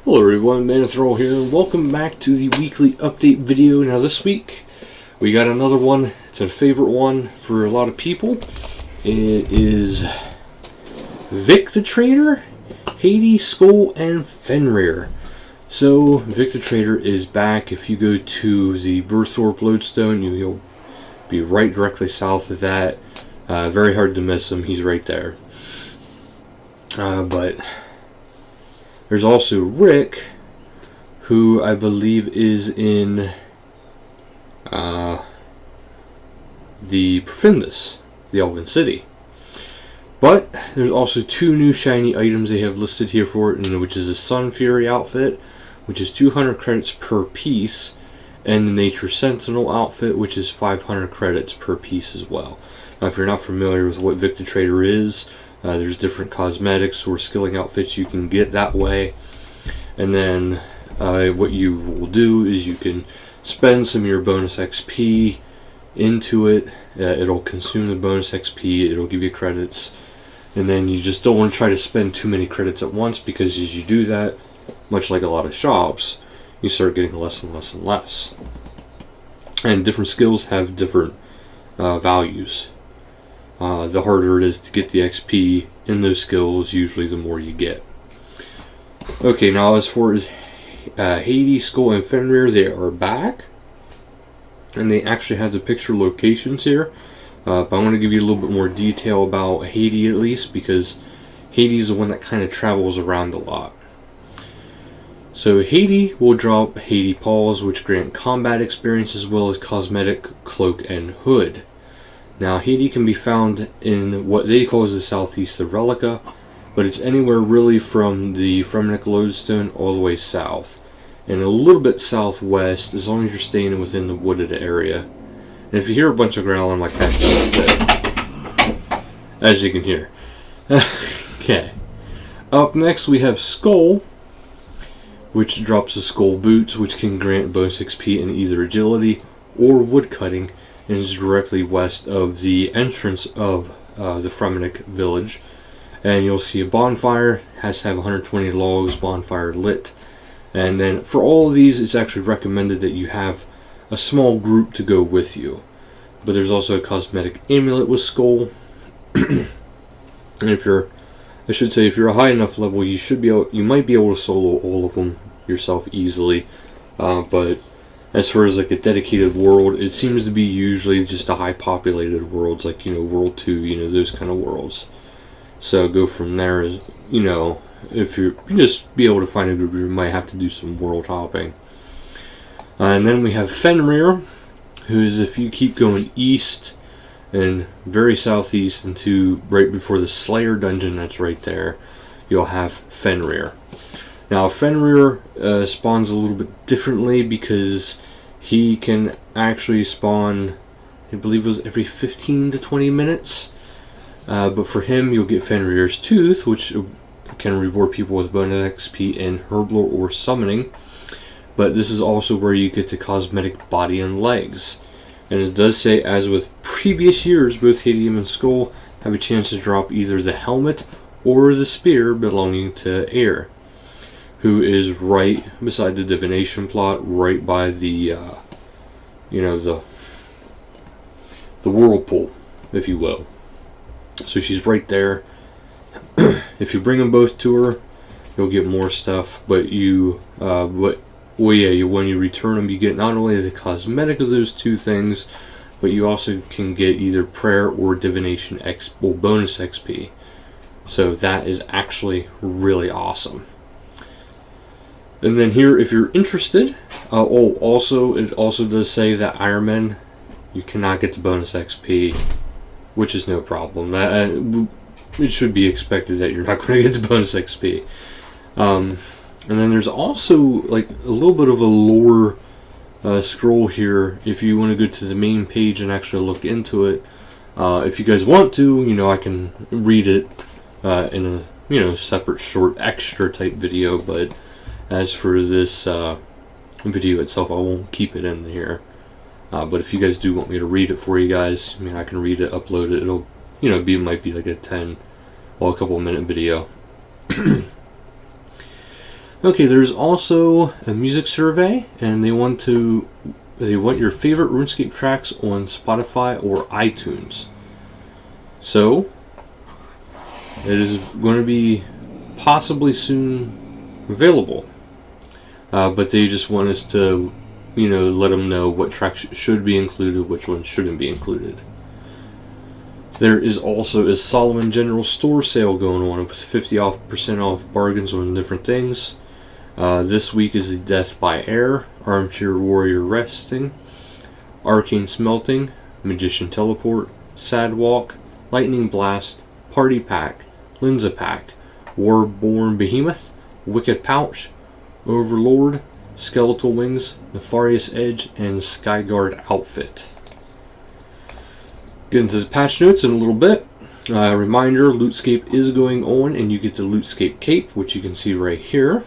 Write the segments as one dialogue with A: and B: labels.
A: Hello everyone, Manthroll here, and welcome back to the weekly update video. Now this week, we got another one. It's a favorite one for a lot of people. It is Vic the Trader, Hati, Skoll, and Fenrir. So, Vic the Trader is back. If you go to the Berthorpe Lodestone, you'll be right directly south of that. Very hard to miss him, he's right there. But there's also Rick, who I believe is in the Profindus, the Elven City. But there's also two new shiny items they have listed here for it, which is the Sun Fury outfit, which is 200 credits per piece, and the Nature Sentinel outfit, which is 500 credits per piece as well. Now, if you're not familiar with what Vic the Trader is, there's different cosmetics or skilling outfits you can get that way. And then what you will do is you can spend some of your bonus XP into it. It'll consume the bonus XP, it'll give you credits. And then you just don't want to try to spend too many credits at once, because as you do that, much like a lot of shops, you start getting less and less and less. And different skills have different values. The harder it is to get the XP in those skills, usually the more you get. Okay, now as far as Hati, Skoll, and Fenrir, they are back. And they actually have the picture locations here. But I want to give you a little bit more detail about Hati at least, because Hati's the one that kind of travels around a lot. So Hati will drop Hati Paws, which grant combat experience as well as cosmetic cloak and hood. Now, Hati can be found in what they call the southeast of Relica, but it's anywhere really from the Fremenic Lodestone all the way south, and a little bit southwest, as long as you're staying within the wooded area. And if you hear a bunch of growling, like that, as you can hear. Okay. Up next, we have Skoll, which drops the Skoll Boots, which can grant bonus XP in either agility or woodcutting, and is directly west of the entrance of the Fremenic village. And you'll see a bonfire, has to have 120 logs, bonfire lit. And then for all of these, it's actually recommended that you have a small group to go with you. But there's also a cosmetic amulet with Skoll. And if you're a high enough level, you might be able to solo all of them yourself easily. But as far as like a dedicated world, it seems to be usually just a high populated worlds, like, World 2, those kind of worlds. So go from there. If you just be able to find a group, you might have to do some world hopping. And then we have Fenrir, who's, if you keep going east and very southeast into right before the Slayer dungeon that's right there, you'll have Fenrir. Now, Fenrir spawns a little bit differently, because he can actually spawn, I believe it was every 15 to 20 minutes. But for him, you'll get Fenrir's Tooth, which can reward people with bonus XP in Herblore or Summoning. But this is also where you get the cosmetic body and legs. And it does say, as with previous years, both Hati and Skoll have a chance to drop either the helmet or the spear belonging to Air, who is right beside the divination plot, right by the, the whirlpool, if you will. So she's right there. If you bring them both to her, you'll get more stuff. But when you return them, you get not only the cosmetic of those two things, but you also can get either prayer or divination bonus XP. So that is actually really awesome. And then here, if you're interested, it also does say that Iron Man, you cannot get the bonus XP, which is no problem. It should be expected that you're not going to get the bonus XP. And then there's also like a little bit of a lore scroll here. If you want to go to the main page and actually look into it, if you guys want to, I can read it in a separate short extra type video. But as for this video itself, I won't keep it in here. But if you guys do want me to read it for you guys, I can read it, upload it. It'll, might be like a couple minute video. Okay, there's also a music survey, and they want your favorite RuneScape tracks on Spotify or iTunes. So, it is going to be possibly soon available. But they just want us to, let them know what tracks should be included, which ones shouldn't be included. There is also a Solomon General Store sale going on with 50% off bargains on different things. This week is the Death by Air, Armchair Warrior Resting, Arcane Smelting, Magician Teleport, Sad Walk, Lightning Blast, Party Pack, Linza Pack, Warborn Behemoth, Wicked Pouch, Overlord, Skeletal Wings, Nefarious Edge, and Skyguard Outfit. Get into the patch notes in a little bit. Reminder, Lootscape is going on, and you get the Lootscape Cape, which you can see right here.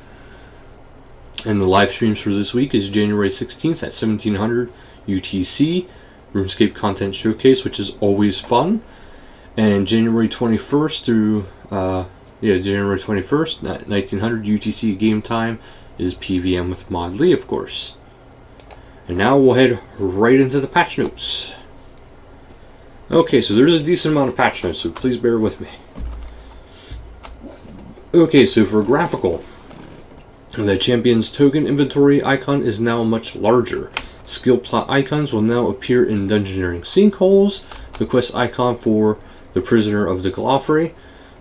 A: And the live streams for this week is January 16th at 1700 UTC, RuneScape Content Showcase, which is always fun. And January 21st through, January 21st at 1900 UTC game time is PVM with Mod Lee, of course. And now we'll head right into the patch notes. Okay, so there's a decent amount of patch notes, so please bear with me. Okay, so for graphical, the champion's token inventory icon is now much larger. Skill plot icons will now appear in Dungeoneering sinkholes. The quest icon for the Prisoner of the Galafre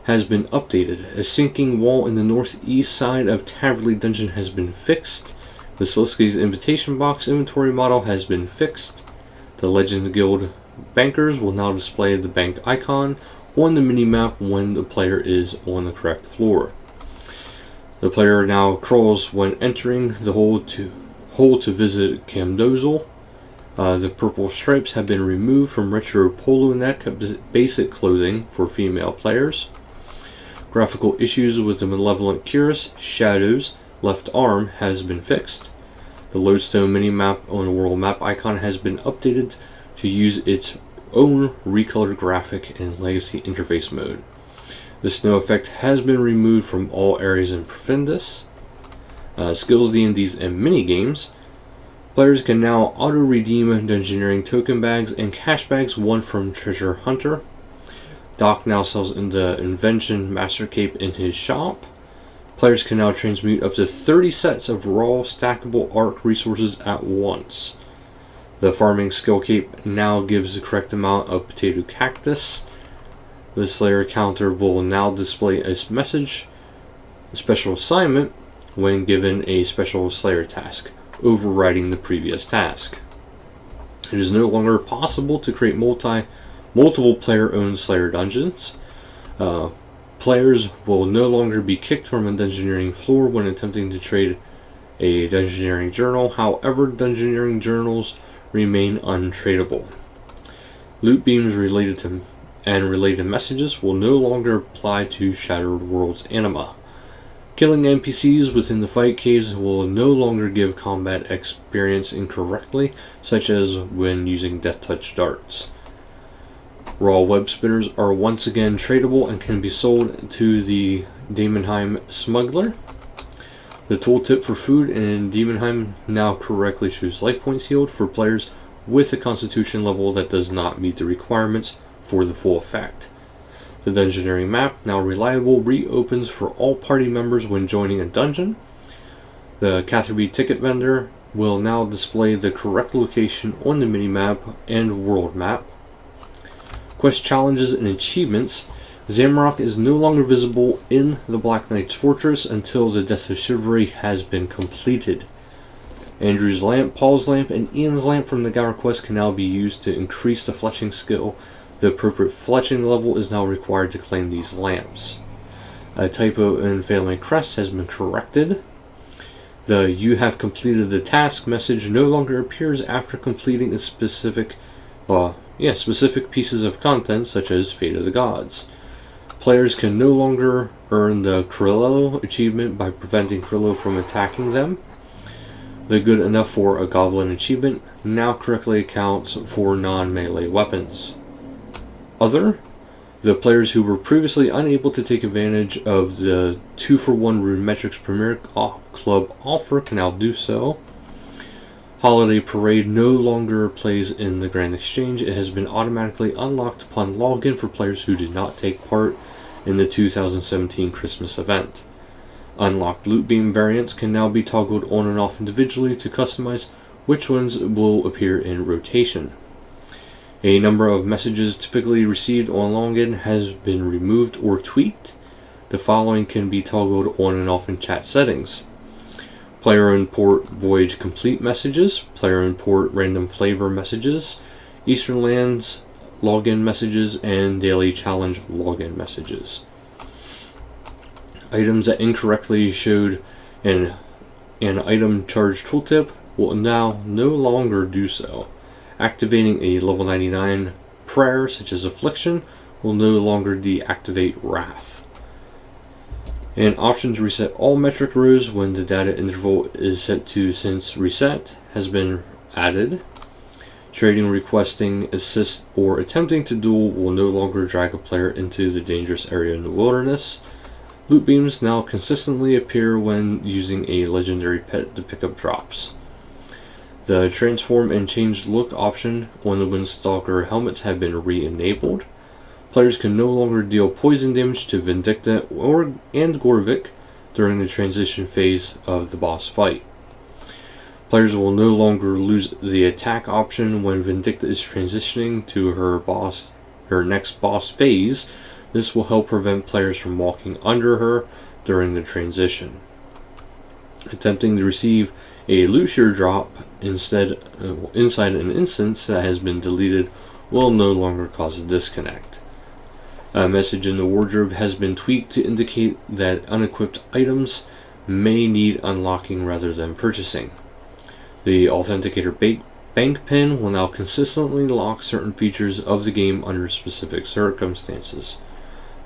A: has been updated. A sinking wall in the northeast side of Taverley Dungeon has been fixed. The Sliski's invitation box inventory model has been fixed. The Legend Guild bankers will now display the bank icon on the minimap when the player is on the correct floor. The player now crawls when entering the hole to visit Camdozel. The purple stripes have been removed from retro polo neck basic clothing for female players. Graphical issues with the Malevolent Cuirass Shadow's left arm has been fixed. The Lodestone minimap on the world map icon has been updated to use its own recolored graphic and legacy interface mode. The snow effect has been removed from all areas in Profundus. Skills, D&Ds, and minigames. Players can now auto-redeem Dungeoneering token bags and cash bags won from Treasure Hunter. Doc now sells the Invention Master Cape in his shop. Players can now transmute up to 30 sets of raw stackable arc resources at once. The Farming Skill Cape now gives the correct amount of Potato Cactus. The Slayer counter will now display a message, a special assignment, when given a special Slayer task, overriding the previous task. It is no longer possible to create multiple player-owned Slayer dungeons. Players will no longer be kicked from a Dungeoneering floor when attempting to trade a Dungeoneering journal. However, Dungeoneering journals remain untradeable. Loot beams related messages will no longer apply to Shattered Worlds anima. Killing NPCs within the fight caves will no longer give combat experience incorrectly, such as when using Death Touch darts. Raw web spinners are once again tradable and can be sold to the Daemonheim smuggler. The tooltip for food in Daemonheim now correctly shows life points healed for players with a constitution level that does not meet the requirements for the full effect. The Dungeoneering map, now reliable, reopens for all party members when joining a dungeon. The Catherby ticket vendor will now display the correct location on the minimap and world map. Quest challenges and achievements. Zamrock is no longer visible in the Black Knight's fortress until the Death of Chivalry has been completed. Andrew's lamp, Paul's lamp, and Ian's lamp from the Gower quest can now be used to increase the fletching skill. The appropriate fletching level is now required to claim these lamps. A typo in Failing Crest has been corrected. The "You have completed the task" message no longer appears after completing a specific pieces of content, such as Fate of the Gods. Players can no longer earn the Krillo achievement by preventing Krillo from attacking them. The good enough for a Goblin achievement now correctly accounts for non-melee weapons. Other, The players who were previously unable to take advantage of the 2-for-1 Rune Metrics Premier Club offer can now do so. Holiday Parade no longer plays in the Grand Exchange. It has been automatically unlocked upon login for players who did not take part in the 2017 Christmas event. Unlocked loot beam variants can now be toggled on and off individually to customize which ones will appear in rotation. A number of messages typically received on login has been removed or tweaked. The following can be toggled on and off in chat settings: player import voyage complete messages, player import random flavor messages, Eastern Lands login messages, and daily challenge login messages. Items that incorrectly showed an item charge tooltip will now no longer do so. Activating a level 99 prayer such as Affliction will no longer deactivate Wrath. An option to reset all metric rows when the data interval is set to since reset has been added. Trading, requesting, assist, or attempting to duel will no longer drag a player into the dangerous area in the wilderness. Loot beams now consistently appear when using a legendary pet to pick up drops. The transform and change look option on the Windstalker helmets have been re-enabled. Players can no longer deal poison damage to Vindicta and Gorvik during the transition phase of the boss fight. Players will no longer lose the attack option when Vindicta is transitioning to her next boss phase. This will help prevent players from walking under her during the transition. Attempting to receive a loot share drop inside an instance that has been deleted will no longer cause a disconnect. A message in the wardrobe has been tweaked to indicate that unequipped items may need unlocking rather than purchasing. The Authenticator bank pin will now consistently lock certain features of the game under specific circumstances.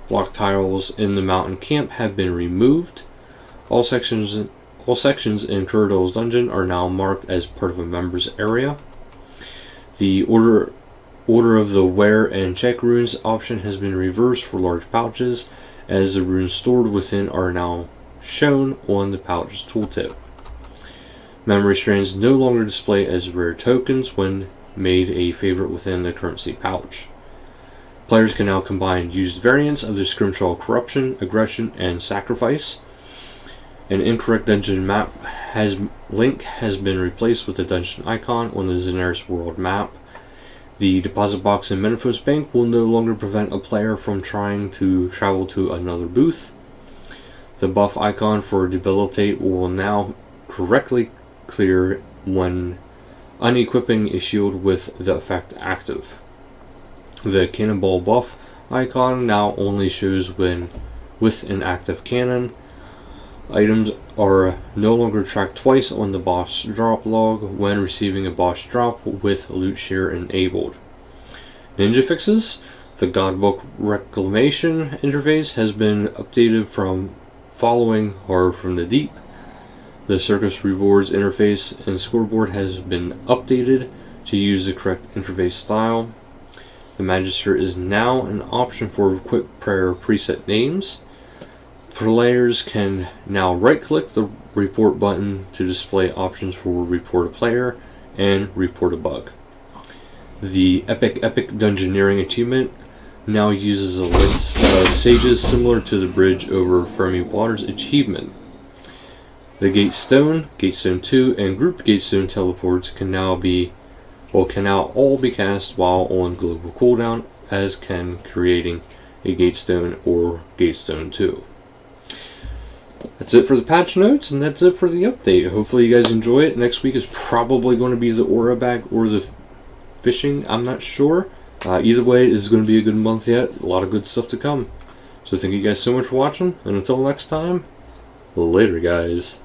A: Block tiles in the mountain camp have been removed. All sections in Kuradul's dungeon are now marked as part of a member's area. The order of the wear and check runes option has been reversed for large pouches, as the runes stored within are now shown on the pouch's tooltip. Memory strands no longer display as rare tokens when made a favorite within the currency pouch. Players can now combine used variants of the Scrimshaw Corruption, Aggression, and Sacrifice. An incorrect dungeon map link has been replaced with the dungeon icon on the Zenaris world map. The deposit box in Menaphos Bank will no longer prevent a player from trying to travel to another booth. The buff icon for Debilitate will now correctly clear when unequipping a shield with the effect active. The Cannonball buff icon now only shows when with an active cannon. Items are no longer tracked twice on the boss drop log when receiving a boss drop with loot share enabled. Ninja fixes. The Godbook Reclamation interface has been updated from following Horror from the Deep. The Circus Rewards interface and scoreboard has been updated to use the correct interface style. The Magister is now an option for quick prayer preset names. Players can now right-click the report button to display options for report a player and report a bug. The Epic Dungeoneering achievement now uses a list of sages similar to the Bridge over Fermi Waters achievement. The Gatestone, Gatestone 2, and Group Gatestone teleports can now all be cast while on global cooldown, as can creating a Gatestone or Gatestone 2. That's it for the patch notes, and that's it for the update. Hopefully you guys enjoy it. Next week is probably going to be the Aura Bag or the fishing. I'm not sure. Either way, it's going to be a good month yet. A lot of good stuff to come. So thank you guys so much for watching, and until next time, later guys.